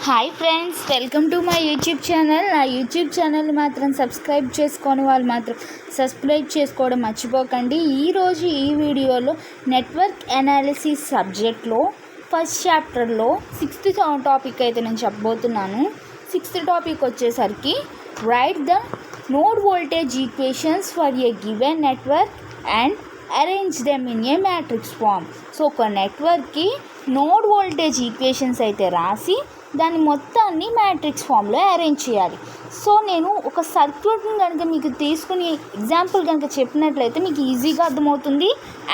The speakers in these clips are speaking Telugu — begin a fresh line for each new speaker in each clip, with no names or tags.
Hi friends, welcome to my YouTube channel. నా యూట్యూబ్ ఛానల్ మాత్రం సబ్స్క్రైబ్ చేసుకోని వాళ్ళు మాత్రం సబ్స్క్రైబ్ చేసుకోవడం మర్చిపోకండి. ఈరోజు ఈ వీడియోలో నెట్వర్క్ అనాలిసిస్ సబ్జెక్ట్లో ఫస్ట్ చాప్టర్లో 6th టాపిక్ అయితే నేను చెప్పబోతున్నాను. 6th టాపిక్ వచ్చేసరికి right the node voltage equations for a given network and arrange them in a matrix form. So ఒక నెట్వర్క్కి నోడ్ వోల్టేజ్ ఈక్వేషన్స్ అయితే రాసి దాన్ని మొత్తాన్ని మ్యాట్రిక్స్ ఫామ్లో అరేంజ్ చేయాలి. సో నేను ఒక సర్క్యూట్ని కనుక మీకు తీసుకుని ఎగ్జాంపుల్ కనుక చెప్పినట్లయితే మీకు ఈజీగా అర్థమవుతుంది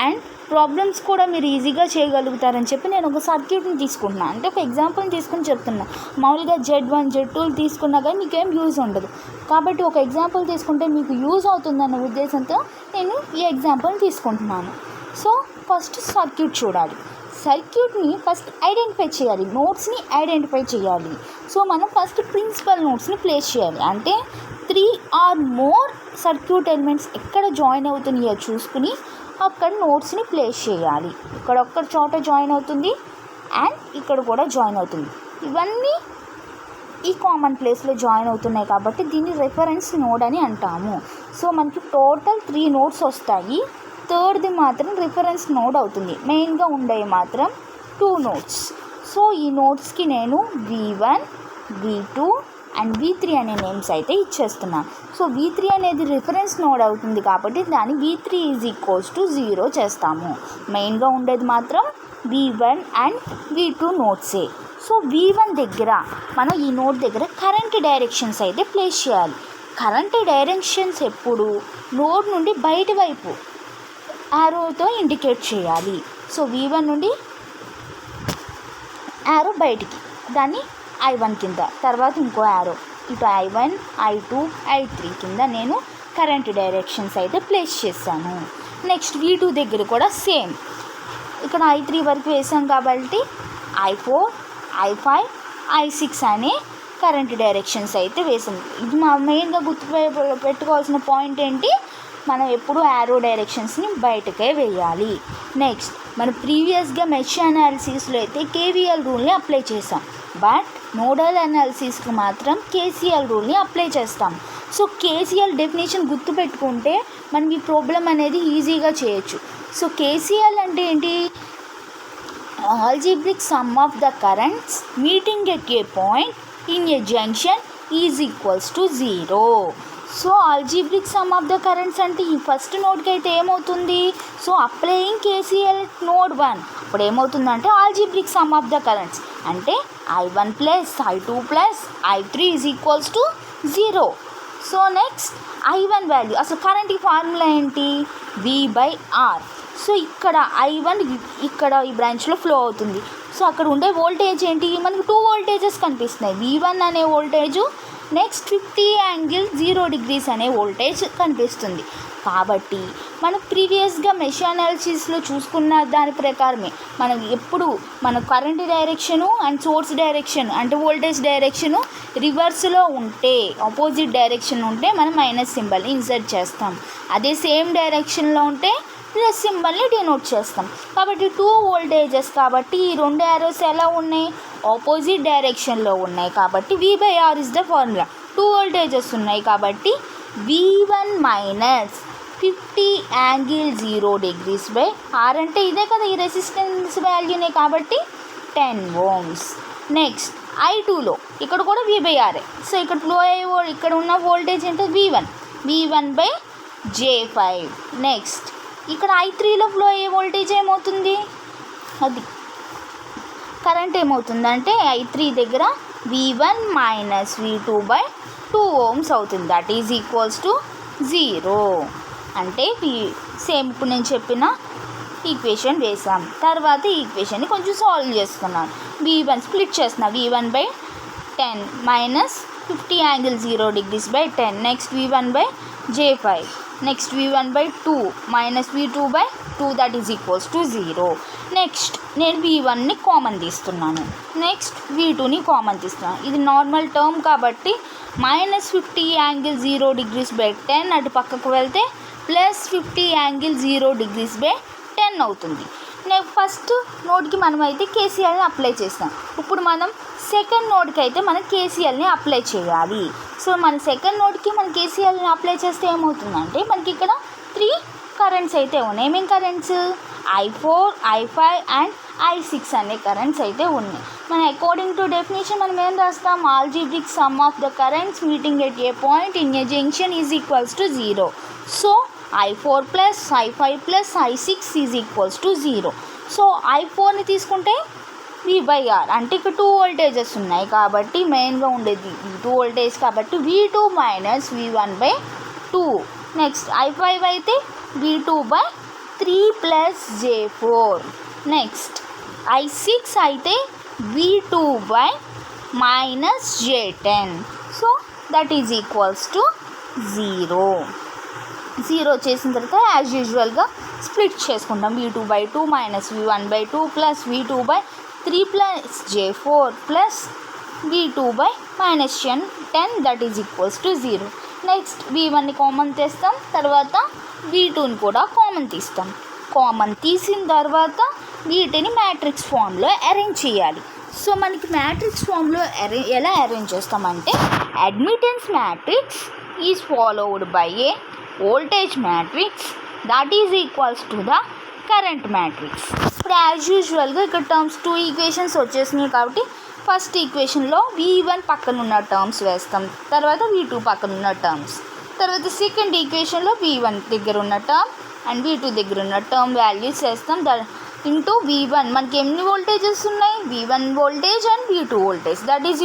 అండ్ ప్రాబ్లమ్స్ కూడా మీరు ఈజీగా చేయగలుగుతారని చెప్పి నేను ఒక సర్క్యూట్ని తీసుకుంటున్నాను. అంటే ఒక ఎగ్జాంపుల్ని తీసుకుని చెప్తున్నా. మామూలుగా Z1 Z2 తీసుకున్నా కానీ మీకేం యూజ్ ఉండదు. కాబట్టి ఒక ఎగ్జాంపుల్ తీసుకుంటే మీకు యూజ్ అవుతుందన్న ఉద్దేశంతో నేను ఈ ఎగ్జాంపుల్ని తీసుకుంటున్నాను. సో ఫస్ట్ సర్క్యూట్ చూడాలి. సర్క్యూట్ని ఫస్ట్ ఐడెంటిఫై చేయాలి, నోడ్స్ని ఐడెంటిఫై చేయాలి. సో మనం ఫస్ట్ ప్రిన్సిపల్ నోడ్స్ని ప్లేస్ చేయాలి. అంటే 3 or more సర్క్యూట్ ఎలిమెంట్స్ ఎక్కడ జాయిన్ అవుతున్నాయో చూసుకుని అక్కడ నోడ్స్ని ప్లేస్ చేయాలి. ఇక్కడ ఒక్క చోట జాయిన్ అవుతుంది అండ్ ఇక్కడ కూడా జాయిన్ అవుతుంది. ఇవన్నీ ఈ కామన్ ప్లేస్లో జాయిన్ అవుతున్నాయి కాబట్టి దీన్ని రెఫరెన్స్ నోడ్ అని అంటాము. సో మనకి టోటల్ 3 నోడ్స్ వస్తాయి. థర్డ్ది మాత్రం రిఫరెన్స్ నోడ్ అవుతుంది. మెయిన్గా ఉండేవి మాత్రం 2 నోడ్స్. సో ఈ నోడ్స్కి నేను V1, V2 అండ్ V3 అనే నేమ్స్ అయితే ఇచ్చేస్తున్నాను. సో V3 అనేది రిఫరెన్స్ నోడ్ అవుతుంది కాబట్టి దాన్ని V3 = 0 చేస్తాము. మెయిన్గా ఉండేది మాత్రం V1 and V2 నోడ్సే. So V1 దగ్గర మనం ఈ నోడ్ దగ్గర కరెంట్ డైరెక్షన్స్ అయితే ప్లేస్ చేయాలి. కరెంట్ డైరెక్షన్స్ ఎప్పుడు నోడ్ నుండి బయట వైపు యారోతో ఇండికేట్ చేయాలి. సో V1 నుండి యారో బయటికి, దాన్ని I1 కింద, తర్వాత ఇంకో యారో ఇటు I1, I2, I3 కింద నేను కరెంట్ డైరెక్షన్స్ అయితే ప్లేస్ చేశాను. నెక్స్ట్ V2 దగ్గర కూడా సేమ్. ఇక్కడ I3 వరకు వేసాం కాబట్టి I4, I5, I6 అనే కరెంట్ డైరెక్షన్స్ అయితే వేసాం. ఇది మా మెయిన్గా పెట్టుకోవాల్సిన పాయింట్ ఏంటి, మనం ఎప్పుడు యారో డైరెక్షన్స్ని బయటకే వేయాలి. నెక్స్ట్ మనం ప్రీవియస్గా మెష్ అనాలిసిస్లో అయితే KVL రూల్ని అప్లై చేసాం. బట్ నోడల్ అనాలిసిస్కి మాత్రం KCL రూల్ని అప్లై చేస్తాం. సో KCL డెఫినేషన్ గుర్తుపెట్టుకుంటే మనం ఈ ప్రాబ్లం అనేది ఈజీగా చేయొచ్చు. సో KCL అంటే ఏంటి, algebraic sum of the currents meeting at a point in a junction = 0. So algebraic sum of the currents అంటే ఈ ఫస్ట్ నోడ్కి అయితే ఏమవుతుంది, సో అప్లయింగ్ KCL నోడ్ 1 అప్పుడు ఏమవుతుందంటే algebraic sum of the currents అంటే I1 + I2 + I3 = 0. So next I1 value, అసలు కరెంట్కి ఫార్ములా ఏంటి, V/R. సో ఇక్కడ I1 ఇక్కడ ఈ బ్రాంచ్లో ఫ్లో అవుతుంది. సో అక్కడ ఉండే వోల్టేజ్ ఏంటి, మనకు 2 వోల్టేజెస్ కనిపిస్తున్నాయి. V1 అనే వోల్టేజు, నెక్స్ట్ 50∠0° అనే వోల్టేజ్ కనిపిస్తుంది. కాబట్టి మనం ప్రీవియస్గా మెష్ అనాలిసిస్లో చూసుకున్న దాని ప్రకారమే మనం ఎప్పుడు మన current direction and source direction అంటే వోల్టేజ్ డైరెక్షను రివర్స్లో ఉంటే, ఆపోజిట్ డైరెక్షన్ ఉంటే మనం మైనస్ సింబల్ని ఇన్సర్ట్ చేస్తాం. అదే సేమ్ డైరెక్షన్లో ఉంటే ప్లస్ సింబల్ని డినోట్ చేస్తాం. కాబట్టి 2 వోల్టేజెస్ కాబట్టి ఈ 2 యారోస్ ఎలా ఉన్నాయి, ఆపోజిట్ డైరెక్షన్లో ఉన్నాయి. కాబట్టి V/R is the formula. 2 voltages ఉన్నాయి కాబట్టి V1 - 50∠0°/R అంటే ఇదే కదా, ఈ రెసిస్టెన్స్ వాల్యూనే కాబట్టి 10 ohms. నెక్స్ట్ I2లో ఇక్కడ కూడా V/R. సో ఇక్కడ ఫ్లో అయ్యే ఇక్కడ ఉన్న వోల్టేజ్ ఏంటో V1/J5. నెక్స్ట్ ఇక్కడ I3లో ఫ్లో అయ్యే వోల్టేజ్ ఏమవుతుంది, అది కరెంట్ ఏమవుతుందంటే I3 దగ్గర V1 - V2/2 ohms అవుతుంది. That is = 0. అంటే సేమ్ ఇప్పుడు నేను చెప్పిన ఈక్వేషన్ వేసాం. తర్వాత ఈ ఈక్వేషన్ని కొంచెం సాల్వ్ చేస్తున్నాను. V1 స్ప్లిట్ చేస్తున్నా, V1/10 - 50∠0°/10. Next V1/J5. Next V1/2 - V2/2 that is = 0. Next నేను V1ని కామన్ తీస్తున్నాను, నెక్స్ట్ V2ని కామన్ తీస్తున్నాను. ఇది నార్మల్ టర్మ్ కాబట్టి -50∠0°/10 అటు పక్కకు వెళ్తే +50∠0°/10 అవుతుంది. ఫస్ట్ నోడ్కి మనం అయితే కేసీఎల్ని అప్లై చేస్తాం. ఇప్పుడు మనం సెకండ్ నోడ్కి అయితే మనం కేసీఎల్ని అప్లై చేయాలి. సో మన సెకండ్ నోడ్కి మనం కేసీఎల్ని అప్లై చేస్తే ఏమవుతుందంటే మనకి ఇక్కడ 3 కరెంట్స్ అయితే ఉన్నాయి. ఏమేం currents? I4, I5 and I6 అనే కరెంట్స్ అయితే ఉన్నాయి. మన అకార్డింగ్ టు డెఫినేషన్ మనం ఏం రాస్తాం? Algebraic sum of the currents meeting at a point in a junction is equals to 0. So I4 plus I5 plus I6 is equals to 0. So I4ని తీసుకుంటే V/R అంటే ఇక్కడ 2 వోల్టేజెస్ ఉన్నాయి కాబట్టి మెయిన్గా ఉండేది V2 వోల్టేజ్ కాబట్టి V2 minus V1/2. Next I5 అయితే V2/3 plus J4. Next I6 అయితే V2 minus J10. So that is equals to 0 చేసిన తర్వాత యాజ్ యూజువల్గా స్ప్లిట్ చేసుకుంటాం. V2/2 minus V1/2 plus V2/3 plus J4 plus V2/-10 that is equals to 0. Next V1ని కామన్ తీస్తాం, తర్వాత V2ని కూడా కామన్ తీస్తాం. కామన్ తీసిన తర్వాత వీటిని మ్యాట్రిక్స్ ఫామ్లో అరేంజ్ చేయాలి. సో మనకి మ్యాట్రిక్స్ ఫామ్లో ఎలా అరేంజ్ చేస్తామంటే admittance matrix is followed by A voltage matrix that is equals to the current matrix. ఇప్పుడు యాజ్ యూజువల్గా ఇక్కడ టర్మ్స్ 2 ఈక్వేషన్స్ వచ్చేసినాయి కాబట్టి ఫస్ట్ ఈక్వేషన్లో V1 పక్కన ఉన్న టర్మ్స్ వేస్తాం, తర్వాత V2 పక్కన ఉన్న టర్మ్స్, తర్వాత సెకండ్ ఈక్వేషన్లో V1 దగ్గర ఉన్న టర్మ్ అండ్ V2 దగ్గర ఉన్న టర్మ్ వాల్యూస్ వేస్తాం. ఇంటూ V1 మనకి ఎన్ని వోల్టేజెస్ ఉన్నాయి? V1 voltage and V2 voltage that is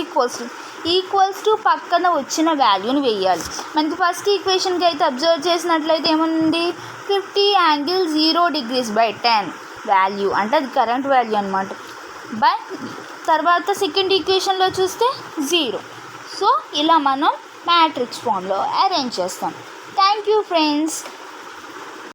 equals to పక్కన వచ్చిన వాల్యూని వేయాలి. మనకి ఫస్ట్ ఈక్వేషన్కి అయితే అబ్జర్వ్ చేసినట్లయితే ఏముంది? 50∠0°/10 వాల్యూ అంటే అది కరెంట్ వాల్యూ అనమాట. తర్వాత సెకండ్ ఈక్వేషన్లో చూస్తే 0. సో ఇలా మనం మ్యాట్రిక్స్ ఫామ్లో అరేంజ్ చేస్తాం. Thank you friends.